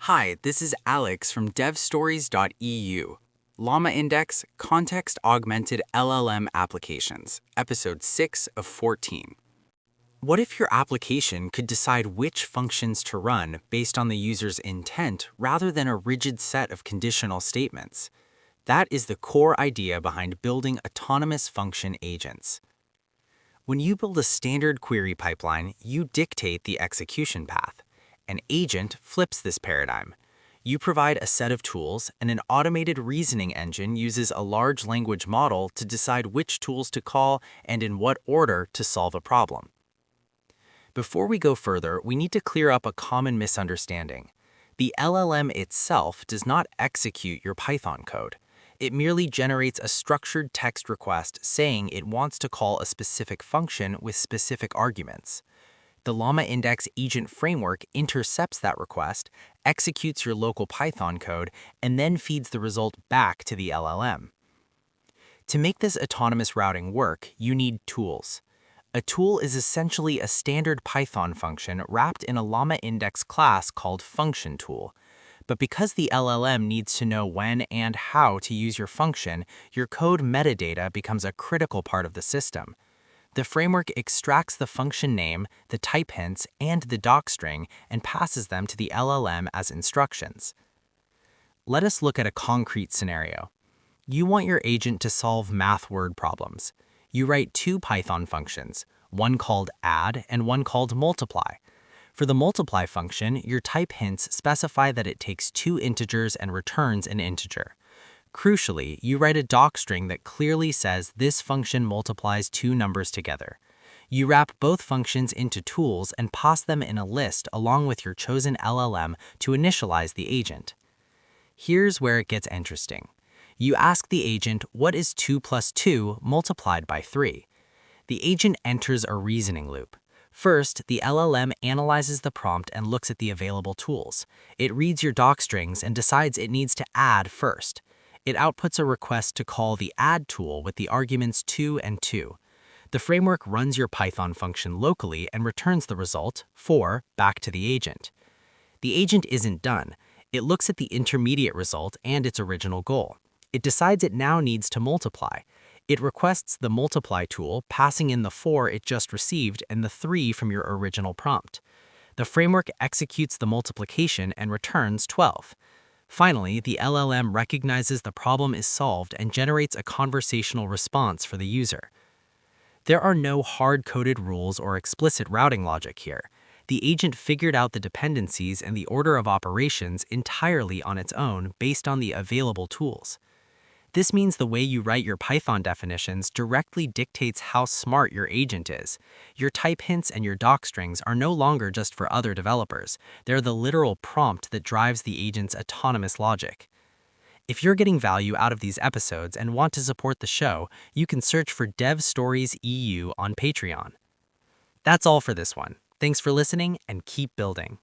Hi, this is Alex from devstories.eu. LlamaIndex Context-Augmented LLM Applications, Episode 6 of 14. What if your application could decide which functions to run based on the user's intent rather than a rigid set of conditional statements? That is the core idea behind building autonomous function agents. When you build a standard query pipeline, you dictate the execution path. An agent flips this paradigm. You provide a set of tools, and an automated reasoning engine uses a large language model to decide which tools to call and in what order to solve a problem. Before we go further, we need to clear up a common misunderstanding. The LLM itself does not execute your Python code. It merely generates a structured text request saying it wants to call a specific function with specific arguments. The LlamaIndex agent framework intercepts that request, executes your local Python code, and then feeds the result back to the LLM. To make this autonomous routing work, you need tools. A tool is essentially a standard Python function wrapped in a LlamaIndex class called FunctionTool. But because the LLM needs to know when and how to use your function, your code metadata becomes a critical part of the system. The framework extracts the function name, the type hints, and the docstring and passes them to the LLM as instructions. Let us look at a concrete scenario. You want your agent to solve math word problems. You write two Python functions, one called add and one called multiply. For the multiply function, your type hints specify that it takes two integers and returns an integer. Crucially, you write a docstring that clearly says this function multiplies two numbers together. You wrap both functions into tools and pass them in a list along with your chosen LLM to initialize the agent. Here's where it gets interesting. You ask the agent, what is 2 plus 2 multiplied by 3? The agent enters a reasoning loop. First, the LLM analyzes the prompt and looks at the available tools. It reads your docstrings and decides it needs to add first. It outputs a request to call the add tool with the arguments 2 and 2. The framework runs your Python function locally and returns the result, 4, back to the agent. The agent isn't done. It looks at the intermediate result and its original goal. It decides it now needs to multiply. It requests the multiply tool, passing in the 4 it just received and the 3 from your original prompt. The framework executes the multiplication and returns 12. Finally, the LLM recognizes the problem is solved and generates a conversational response for the user. There are no hard-coded rules or explicit routing logic here. The agent figured out the dependencies and the order of operations entirely on its own based on the available tools. This means the way you write your Python definitions directly dictates how smart your agent is. Your type hints and your docstrings are no longer just for other developers. They're the literal prompt that drives the agent's autonomous logic. If you're getting value out of these episodes and want to support the show, you can search for devstories.eu on Patreon. That's all for this one. Thanks for listening and keep building.